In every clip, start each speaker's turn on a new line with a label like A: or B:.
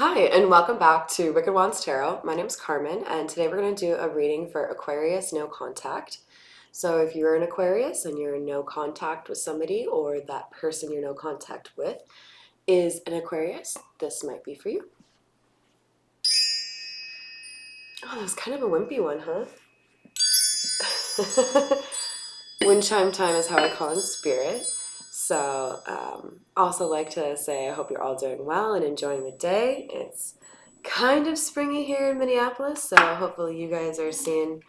A: Hi, and welcome back to Wicked Wands Tarot. My name's Carmen, and today we're going to do a reading for Aquarius no contact. So if you're an Aquarius and you're in no contact with somebody, or that person you're no contact with is an Aquarius, this might be for you. Oh, that was kind of a wimpy one, huh? Wind chime time is how I call in spirit. So also like to say I hope you're all doing well and enjoying the day. It's kind of springy here in Minneapolis, so hopefully you guys are seeing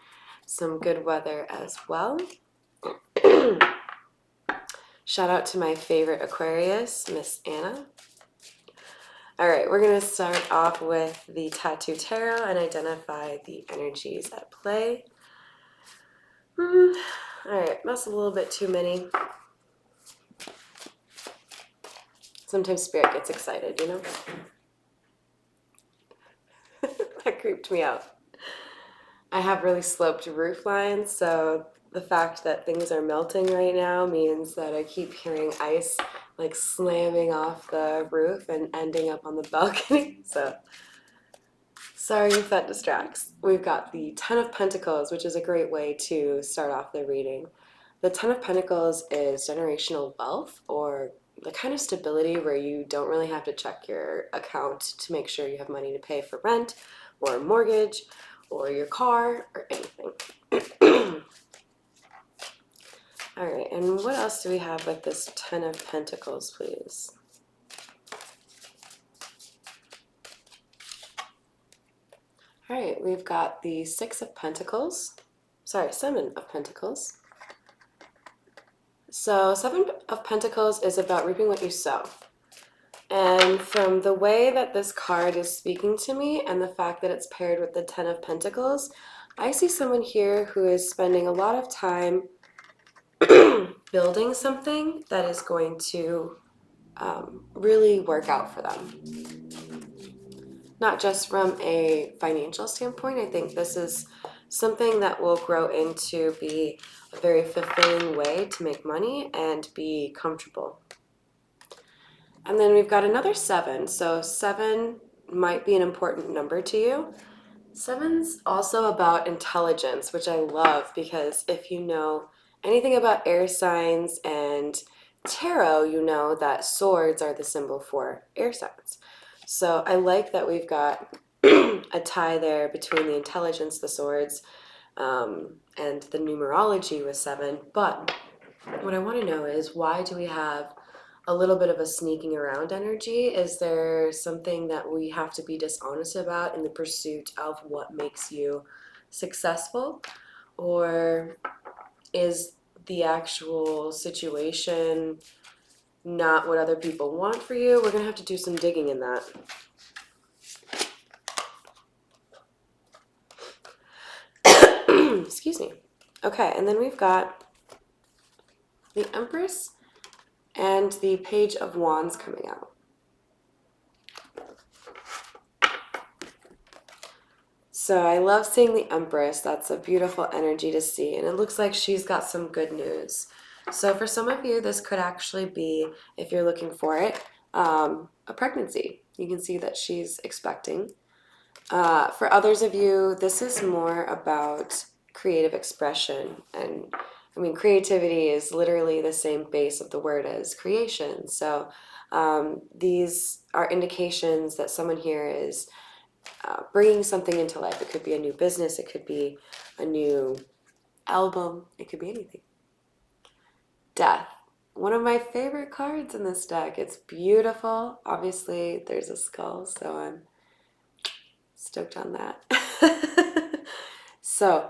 A: some good weather as well. Shout out to my favorite Aquarius, Miss Anna. All right, we're going to start off with the Tattoo Tarot and identify the energies at play. All right, that's a little bit too many. Sometimes spirit gets excited, you know? That creeped me out. I have really sloped roof lines, so the fact that things are melting right now means that I keep hearing ice like slamming off the roof and ending up on the balcony. So sorry if that distracts. We've got the Ten of Pentacles, which is a great way to start off the reading. The Ten of Pentacles is generational wealth, or the kind of stability where you don't really have to check your account to make sure you have money to pay for rent or mortgage or your car or anything. All right, and what else do we have with this Ten of Pentacles, please? All right, we've got the Seven of Pentacles. So Seven of Pentacles is about reaping what you sow. And from the way that this card is speaking to me and the fact that it's paired with the Ten of Pentacles, I see someone here who is spending a lot of time building something that is going to really work out for them. Not just from a financial standpoint. I think this is something that will grow into be a very fulfilling way to make money and be comfortable. And then we've got another 7. So 7 might be an important number to you. 7's also about intelligence, which I love, because if you know anything about air signs and tarot, you know that swords are the symbol for air signs. So I like that we've got a tie there between the intelligence, the swords, and the numerology with 7. But what I want to know is, why do we have a little bit of a sneaking around energy? Is there something that we have to be dishonest about in the pursuit of what makes you successful? Or is the actual situation not what other people want for you? We're going to have to do some digging in that. Excuse me. Okay, and then we've got the Empress and the Page of Wands coming out. So I love seeing the Empress. That's a beautiful energy to see, and it looks like she's got some good news. So for some of you, this could actually be, if you're looking for it, a pregnancy. You can see that she's expecting. For others of you, this is more about creative expression. And I mean, creativity is literally the same base of the word as creation. So these are indications that someone here is bringing something into life. It could be a new business. It could be a new album. It could be anything. Death. One of my favorite cards in this deck. It's beautiful. Obviously, there's a skull, so I'm stoked on that. So,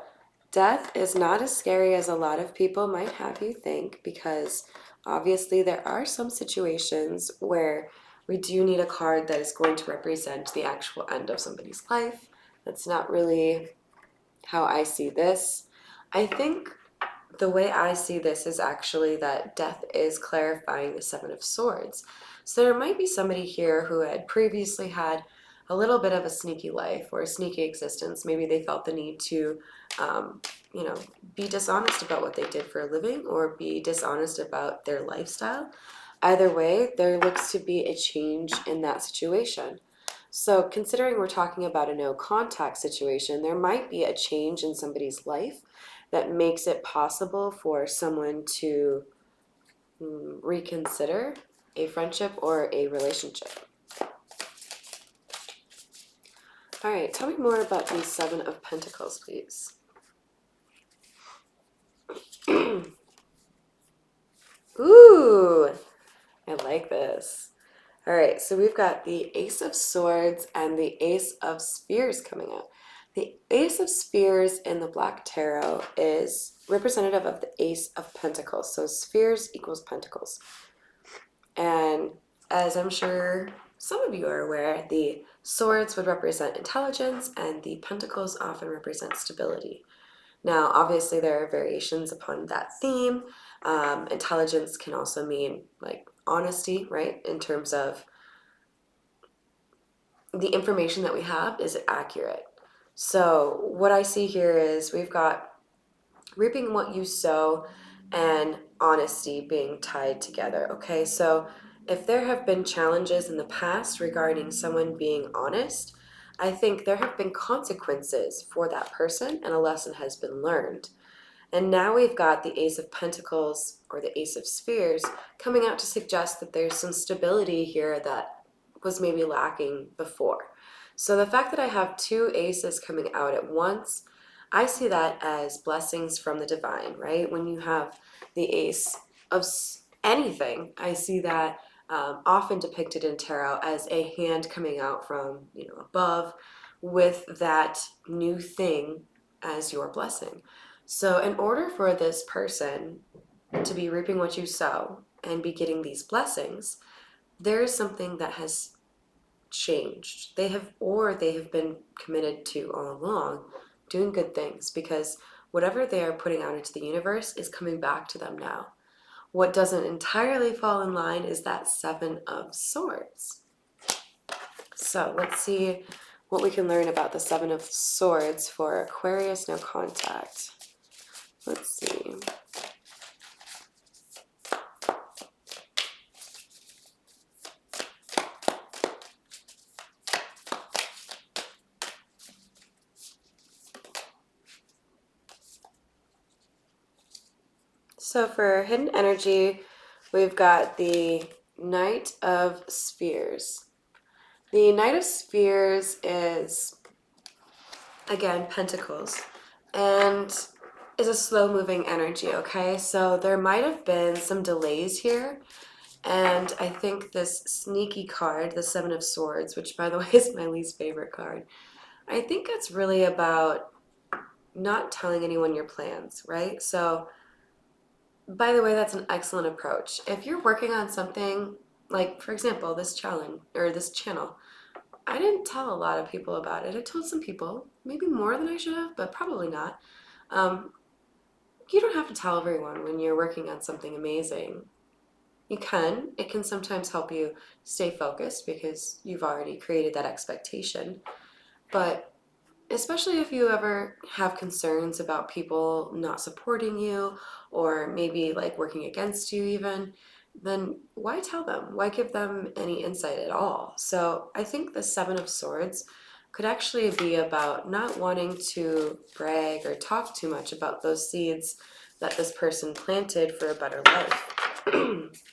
A: death is not as scary as a lot of people might have you think, because obviously there are some situations where we do need a card that is going to represent the actual end of somebody's life. That's not really how I see this. I think the way I see this is actually that death is clarifying the Seven of Swords. So there might be somebody here who had previously had a little bit of a sneaky life or a sneaky existence. Maybe they felt the need to, be dishonest about what they did for a living, or be dishonest about their lifestyle. Either way, there looks to be a change in that situation. So considering we're talking about a no contact situation, there might be a change in somebody's life that makes it possible for someone to reconsider a friendship or a relationship. All right, tell me more about the Seven of Pentacles, please. Ooh, I like this. All right, so we've got the Ace of Swords and the Ace of Spears coming out. The Ace of Spears in the Black Tarot is representative of the Ace of Pentacles. So Spears equals Pentacles. And as I'm sure some of you are aware, the swords would represent intelligence and the pentacles often represent stability. Now, obviously, there are variations upon that theme. Intelligence can also mean like honesty, right? In terms of the information that we have, is it accurate? So what I see here is we've got reaping what you sow and honesty being tied together. Okay, so if there have been challenges in the past regarding someone being honest, I think there have been consequences for that person and a lesson has been learned. And now we've got the Ace of Pentacles or the Ace of Spheres coming out to suggest that there's some stability here that was maybe lacking before. So the fact that I have two aces coming out at once, I see that as blessings from the divine, right? When you have the ace of anything, I see that often depicted in tarot as a hand coming out from, above with that new thing as your blessing. So in order for this person to be reaping what you sow and be getting these blessings, there is something that has changed. They have been committed to all along doing good things, because whatever they are putting out into the universe is coming back to them now. What doesn't entirely fall in line is that Seven of Swords. So let's see what we can learn about the Seven of Swords for Aquarius no contact. Let's see. So for hidden energy, we've got the Knight of Spheres. The Knight of Spheres is, again, Pentacles, and is a slow-moving energy, okay? So there might have been some delays here, and I think this sneaky card, the Seven of Swords, which, by the way, is my least favorite card, I think it's really about not telling anyone your plans, right? So by the way, that's an excellent approach. If you're working on something, like, for example, this challenge or this channel, I didn't tell a lot of people about it. I told some people, maybe more than I should have, but probably not. Um, you don't have to tell everyone when you're working on something amazing. You can. It can sometimes help you stay focused because you've already created that expectation. But especially if you ever have concerns about people not supporting you or maybe like working against you even, then why tell them? Why give them any insight at all? So I think the Seven of Swords could actually be about not wanting to brag or talk too much about those seeds that this person planted for a better life.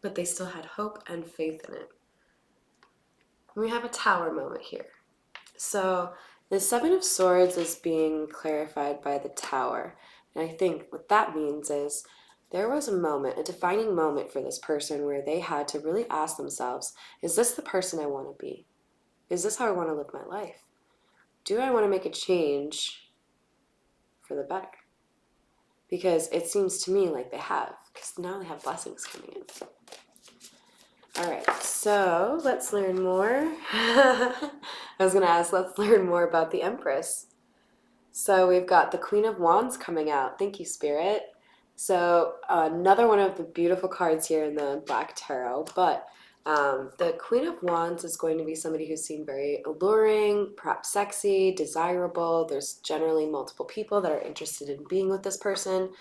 A: But they still had hope and faith in it. We have a Tower moment here. So the Seven of Swords is being clarified by the Tower. And I think what that means is there was a moment, a defining moment for this person where they had to really ask themselves, is this the person I want to be? Is this how I want to live my life? Do I want to make a change for the better? Because it seems to me like they have, because now they have blessings coming in. All right, so let's learn more. I was going to ask, let's learn more about the Empress. So we've got the Queen of Wands coming out. Thank you, Spirit. So another one of the beautiful cards here in the Black Tarot, but the Queen of Wands is going to be somebody who's seen very alluring, perhaps sexy, desirable. There's generally multiple people that are interested in being with this person.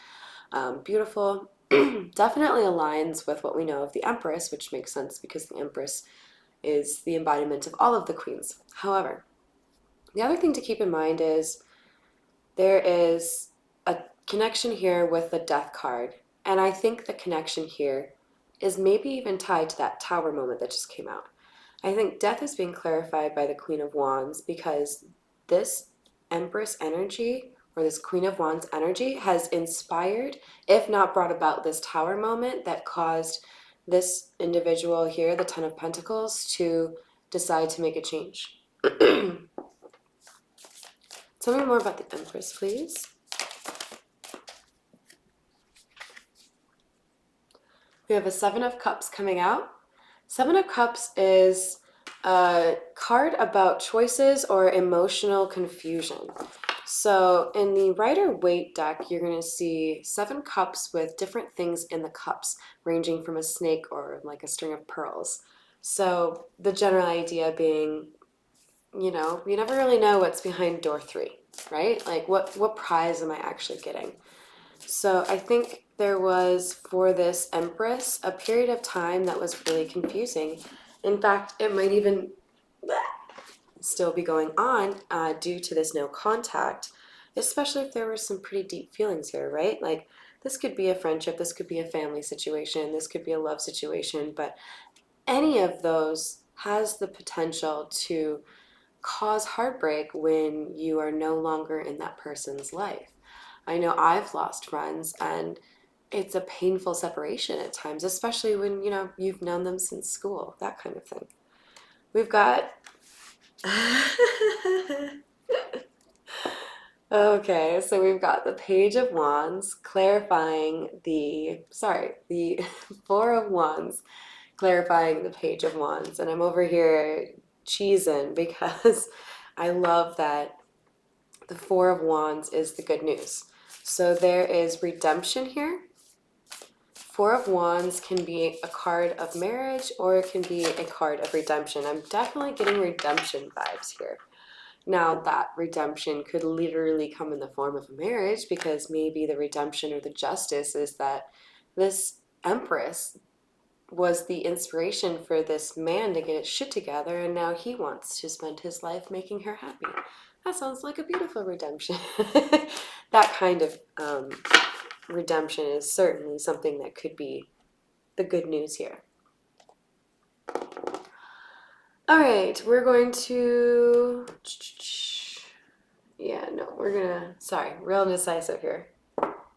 A: Beautiful. Definitely aligns with what we know of the Empress, which makes sense because the Empress is the embodiment of all of the queens. However, the other thing to keep in mind is there is a connection here with the Death card, and I think the connection here is maybe even tied to that Tower moment that just came out. I think death is being clarified by the Queen of Wands because this Empress energy or this Queen of Wands energy has inspired, if not brought about, this Tower moment that caused this individual here, the Ten of Pentacles, to decide to make a change. Tell me more about the Empress, please. We have a Seven of Cups coming out. Seven of Cups is a card about choices or emotional confusion. So in the Rider-Waite deck, you're going to see 7 cups with different things in the cups, ranging from a snake or like a string of pearls. So the general idea being, you know, you never really know what's behind door 3, right? Like what prize am I actually getting? So I think there was, for this Empress, a period of time that was really confusing. In fact, it might even still be going on due to this no contact, especially if there were some pretty deep feelings here, right? Like, this could be a friendship, this could be a family situation, this could be a love situation, but any of those has the potential to cause heartbreak when you are no longer in that person's life. I know I've lost friends, and it's a painful separation at times, especially when, you know, you've known them since school, that kind of thing. We've got okay, so we've got the Page of Wands clarifying the Four of Wands clarifying the Page of Wands, and I'm over here cheesing because I love that the Four of Wands is the good news. So there is redemption here. Four of Wands can be a card of marriage or it can be a card of redemption. I'm definitely getting redemption vibes here. Now, that redemption could literally come in the form of a marriage, because maybe the redemption or the justice is that this Empress was the inspiration for this man to get his shit together, and now he wants to spend his life making her happy. That sounds like a beautiful redemption. That kind of redemption is certainly something that could be the good news here. All right, we're going to... sorry, real indecisive here.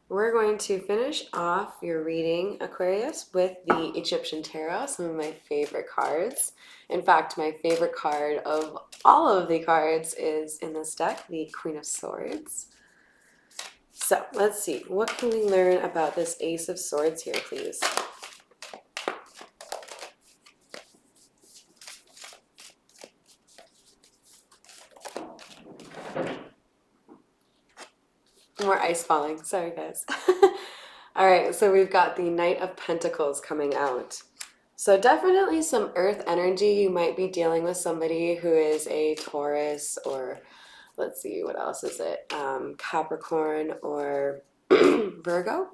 A: We're going to finish off your reading, Aquarius, with the Egyptian Tarot, some of my favorite cards. In fact, my favorite card of all of the cards is in this deck, the Queen of Swords. So let's see, what can we learn about this Ace of Swords here, please? More ice falling. Sorry, guys. All right, so we've got the Knight of Pentacles coming out. So definitely some earth energy. You might be dealing with somebody who is a Taurus, or let's see, what else is it? Capricorn or Virgo.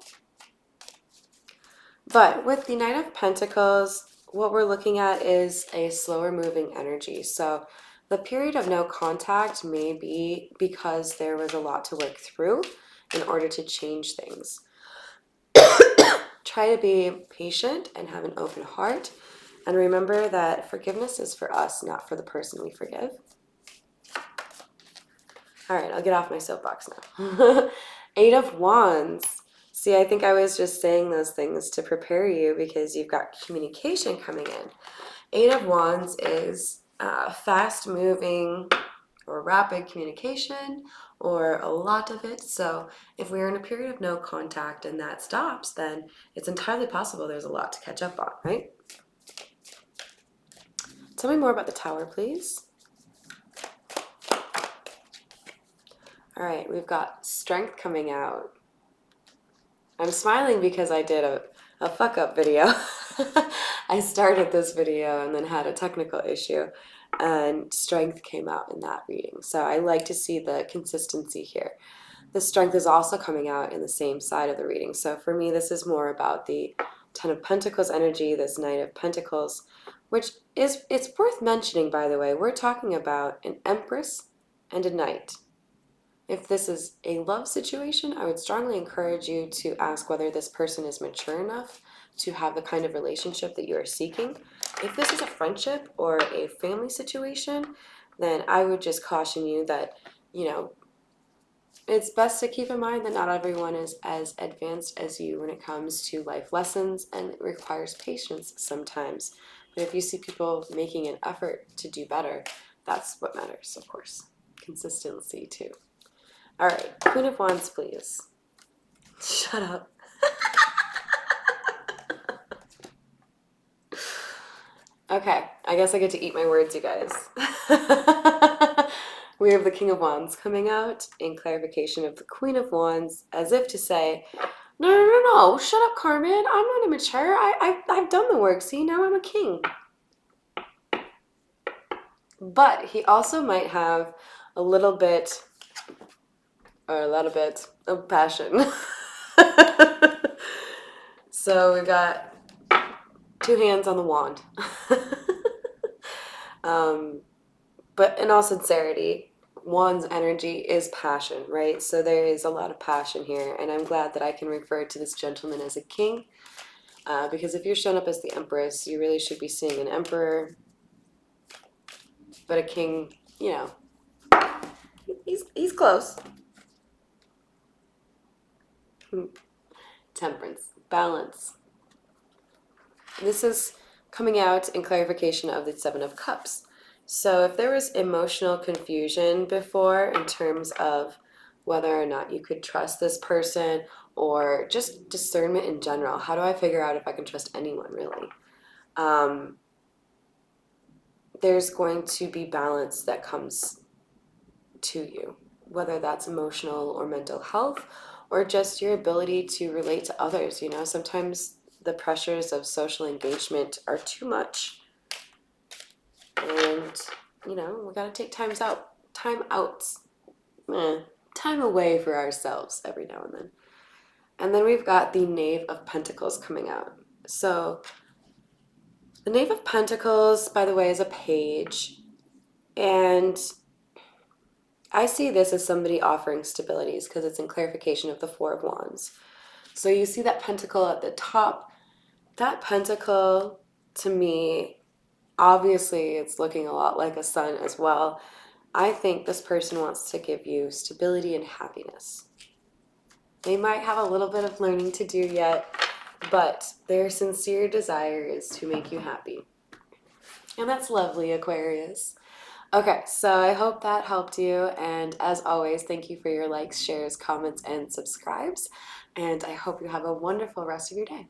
A: But with the Knight of Pentacles, what we're looking at is a slower moving energy. So the period of no contact may be because there was a lot to work through in order to change things. Try to be patient and have an open heart. And remember that forgiveness is for us, not for the person we forgive. All right, I'll get off my soapbox now. Eight of Wands. See, I think I was just saying those things to prepare you because you've got communication coming in. Eight of Wands is fast-moving or rapid communication, or a lot of it. So if we're in a period of no contact and that stops, then it's entirely possible there's a lot to catch up on, right? Tell me more about the Tower, please. All right, we've got Strength coming out. I'm smiling because I did a fuck-up video. I started this video and then had a technical issue, and Strength came out in that reading. So I like to see the consistency here. The Strength is also coming out in the same side of the reading. So for me, this is more about the Ten of Pentacles energy, this Knight of Pentacles, which is, it's worth mentioning, by the way, we're talking about an Empress and a Knight. If this is a love situation, I would strongly encourage you to ask whether this person is mature enough to have the kind of relationship that you are seeking. If this is a friendship or a family situation, then I would just caution you that, you know, it's best to keep in mind that not everyone is as advanced as you when it comes to life lessons, and it requires patience sometimes. But if you see people making an effort to do better, that's what matters, of course. Consistency, too. All right, Queen of Wands, please. Shut up. Okay, I guess I get to eat my words, you guys. We have the King of Wands coming out in clarification of the Queen of Wands, as if to say, no, no, no, no, shut up, Carmen. I'm not immature. I've done the work. See, now I'm a king. But he also might have a little bit, or a lot of passion. So we've got two hands on the wand. But in all sincerity, Wand's energy is passion, right? So there is a lot of passion here, and I'm glad that I can refer to this gentleman as a king, because if you're shown up as the Empress, you really should be seeing an emperor, but a king, you know, he's close. Temperance, balance. This is coming out in clarification of the Seven of Cups. So if there was emotional confusion before in terms of whether or not you could trust this person, or just discernment in general, how do I figure out if I can trust anyone, really? There's going to be balance that comes to you, whether that's emotional or mental health, or just your ability to relate to others. You know, sometimes the pressures of social engagement are too much, and you know, we got to take time outs, time away for ourselves every now and then. And then we've got the Knave of Pentacles coming out. So the Knave of Pentacles, by the way, is a page, and I see this as somebody offering stabilities because it's in clarification of the Four of Wands. So you see that pentacle at the top. That pentacle, to me, obviously it's looking a lot like a sun as well. I think this person wants to give you stability and happiness. They might have a little bit of learning to do yet, but their sincere desire is to make you happy. And that's lovely, Aquarius. Okay, so I hope that helped you. And as always, thank you for your likes, shares, comments, and subscribes. And I hope you have a wonderful rest of your day.